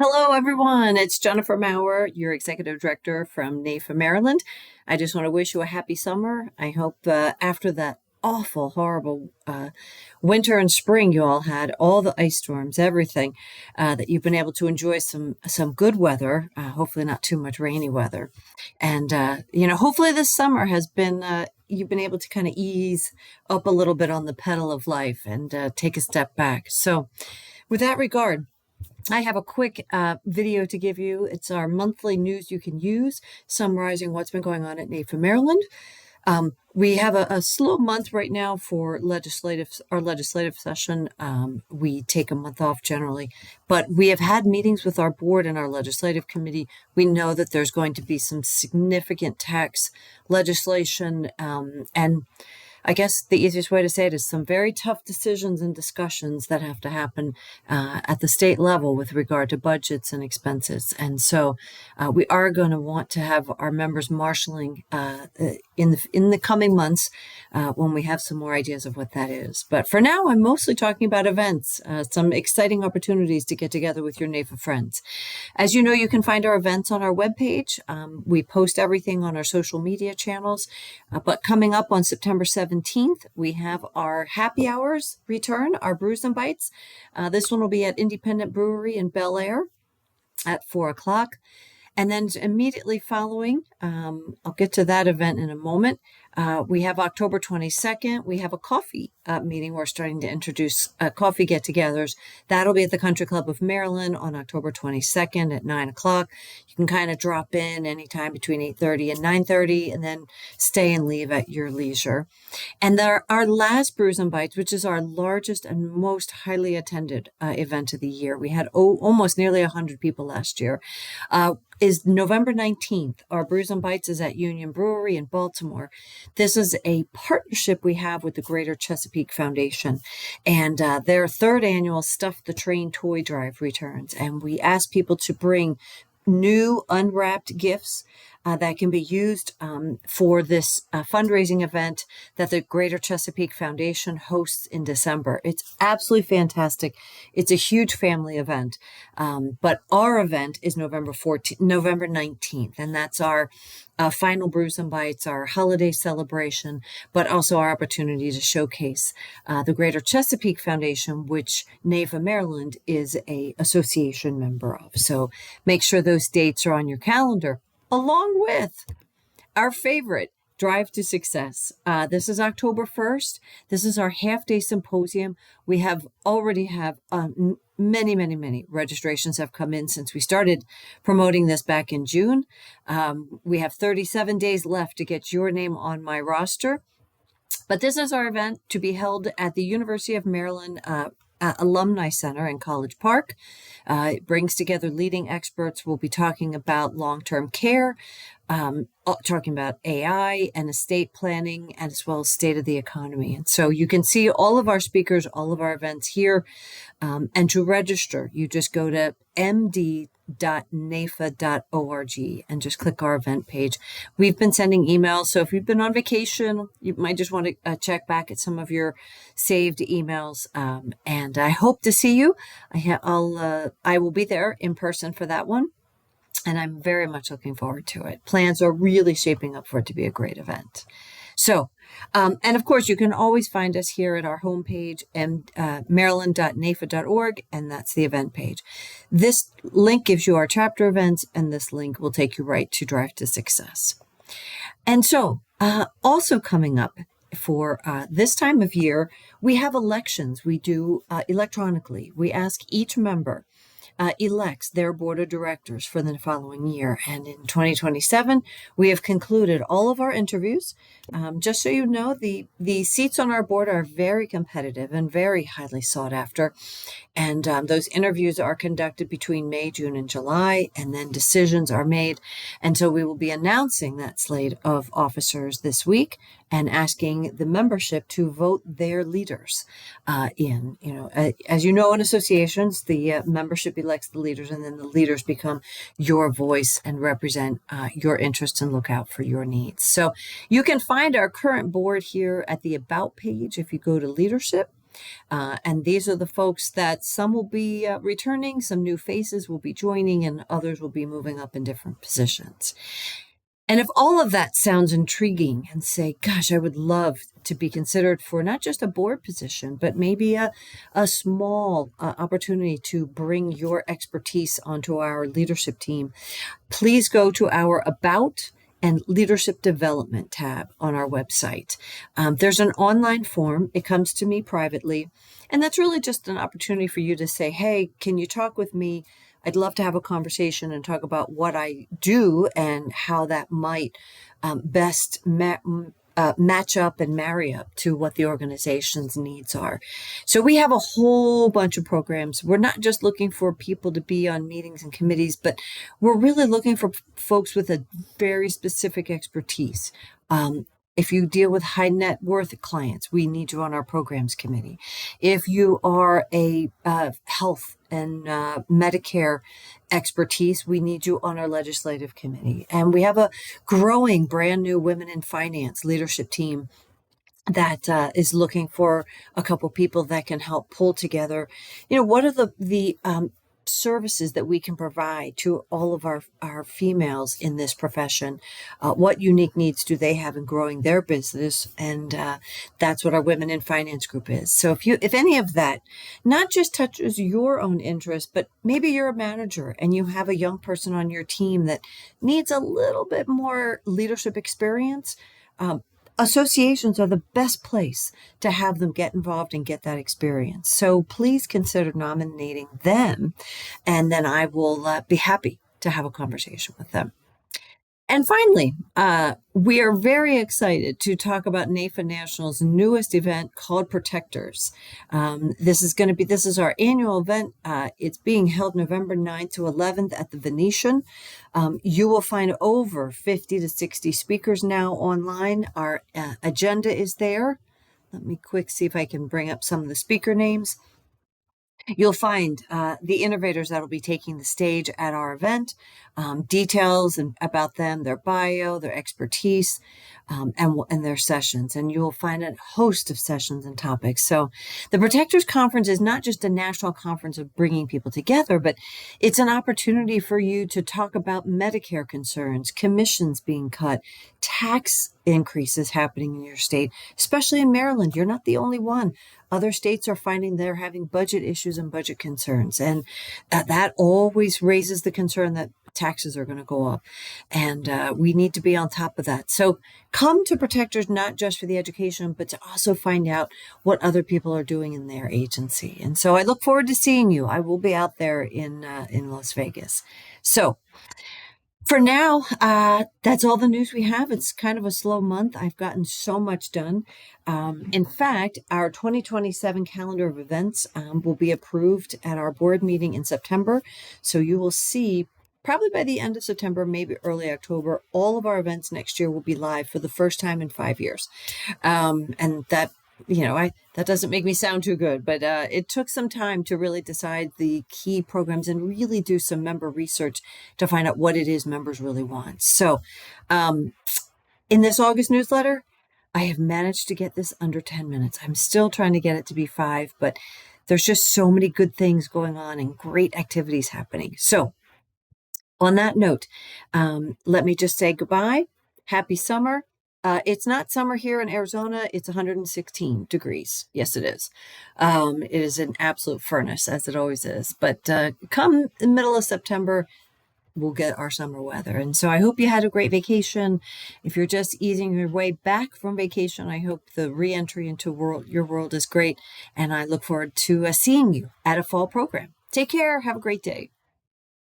Hello, everyone. It's Jennifer Maurer, your Executive Director from NAIFA-Maryland. I just want to wish you a happy summer. I hope after that awful, horrible winter and spring you all had, all the ice storms, everything, that you've been able to enjoy some good weather, hopefully not too much rainy weather. And, hopefully this summer has been you've been able to kind of ease up a little bit on the pedal of life and take a step back. So with that regard, I have a quick video to give you. It's our monthly news you can use, summarizing what's been going on at NAIFA Maryland. We have a slow month right now for our legislative session. We take a month off generally, but we have had meetings with our board and our legislative committee. We know that there's going to be some significant tax legislation, and I guess the easiest way to say it is some very tough decisions and discussions that have to happen at the state level with regard to budgets and expenses. And so we are going to want to have our members marshaling in the coming months when we have some more ideas of what that is. But for now, I'm mostly talking about events, some exciting opportunities to get together with your NAIFA friends. As you know, you can find our events on our webpage. We post everything on our social media channels. But coming up on September 17th, we have our happy hours return, our Brews and Bites. This one will be at Independent Brewery in Bel Air at 4 o'clock. And then immediately following, I'll get to that event in a moment. We have October 22nd. We have a coffee meeting. We're starting to introduce coffee get-togethers. That'll be at the Country Club of Maryland on October 22nd at 9 o'clock. You can kind of drop in anytime between 8:30 and 9:30 and then stay and leave at your leisure. And our last Brews and Bites, which is our largest and most highly attended event of the year. We had almost nearly 100 people last year. Is November 19th. Our Brews and Bites is at Union Brewery in Baltimore. This is a partnership we have with the Greater Chesapeake Foundation, and their third annual Stuff the Train toy drive returns. And we ask people to bring new unwrapped gifts that can be used for this fundraising event that the Greater Chesapeake Foundation hosts in December. It's absolutely fantastic. It's a huge family event, but our event is November 19th, and that's our final Brews and Bites, our holiday celebration, but also our opportunity to showcase the Greater Chesapeake Foundation, which NAIFA Maryland is a association member of. So make sure those dates are on your calendar, along with our favorite Drive to Success. This is October 1st. This is our half-day symposium. We already have many registrations have come in since we started promoting this back in June. We have 37 days left to get your name on my roster. But this is our event to be held at the University of Maryland Alumni Center in College Park. It brings together leading experts. We'll be talking about long-term care, talking about AI and estate planning, as well as state of the economy. And so you can see all of our speakers, all of our events here. And to register, you just go to md.naifa.org and just click our event page. We've been sending emails, so if you've been on vacation, you might just want to check back at some of your saved emails. And I hope to see you. I will be there in person for that one, and I'm very much looking forward to it. Plans are really shaping up for it to be a great event. So, and of course, you can always find us here at our homepage, maryland.naifa.org, and that's the event page. This link gives you our chapter events, and this link will take you right to Drive to Success. And so, also coming up for this time of year, we have elections we do electronically. We ask each member elects their board of directors for the following year. And in 2027, we have concluded all of our interviews. Just so you know, the seats on our board are very competitive and very highly sought after. And those interviews are conducted between May, June, and July, and then decisions are made. And so we will be announcing that slate of officers this week and asking the membership to vote their leaders in. As you know, in associations, the membership elects the leaders, and then the leaders become your voice and represent your interests and look out for your needs. So you can find our current board here at the About page if you go to Leadership. And these are the folks that some will be returning, some new faces will be joining, and others will be moving up in different positions. And if all of that sounds intriguing and say, gosh, I would love to be considered for not just a board position, but maybe a small opportunity to bring your expertise onto our leadership team, please go to our About and Leadership Development tab on our website. There's an online form. It comes to me privately. And that's really just an opportunity for you to say, hey, can you talk with me? I'd love to have a conversation and talk about what I do and how that might best match up and marry up to what the organization's needs are. So we have a whole bunch of programs. We're not just looking for people to be on meetings and committees, but we're really looking for folks with a very specific expertise. If you deal with high net worth clients, we need you on our programs committee. If you are a health and Medicare expertise, we need you on our legislative committee. And we have a growing brand new women in finance leadership team that is looking for a couple people that can help pull together, what are the services that we can provide to all of our females in this profession. What unique needs do they have in growing their business? And that's what our Women in Finance group is. So if any of that not just touches your own interest, but maybe you're a manager and you have a young person on your team that needs a little bit more leadership experience, associations are the best place to have them get involved and get that experience. So please consider nominating them, and then I will be happy to have a conversation with them. And finally, we are very excited to talk about NAIFA National's newest event called Protectors. This is our annual event. It's being held November 9th to 11th at the Venetian. You will find over 50 to 60 speakers now online. Our agenda is there. Let me see if I can bring up some of the speaker names. You'll find the innovators that will be taking the stage at our event, details about them, their bio, their expertise, and their sessions. And you'll find a host of sessions and topics. So the Protectors Conference is not just a national conference of bringing people together, but it's an opportunity for you to talk about Medicare concerns, commissions being cut, tax increases happening in your state, especially in Maryland. You're not the only one. Other states are finding they're having budget issues and budget concerns. And that always raises the concern that taxes are going to go up. And we need to be on top of that. So come to Protectors, not just for the education, but to also find out what other people are doing in their agency. And so I look forward to seeing you. I will be out there in Las Vegas. So for now, that's all the news we have. It's kind of a slow month. I've gotten so much done. In fact, our 2027 calendar of events will be approved at our board meeting in September. So you will see probably by the end of September, maybe early October, all of our events next year will be live for the first time in 5 years. And that that doesn't make me sound too good, but it took some time to really decide the key programs and really do some member research to find out what it is members really want. So in this August newsletter, I have managed to get this under 10 minutes. I'm still trying to get it to be 5, but there's just so many good things going on and great activities happening. So on that note, let me just say goodbye. Happy summer. It's not summer here in Arizona. It's 116 degrees. Yes, it is. It is an absolute furnace, as it always is. But come the middle of September, we'll get our summer weather. And so I hope you had a great vacation. If you're just easing your way back from vacation, I hope the re-entry into your world is great. And I look forward to seeing you at a fall program. Take care. Have a great day.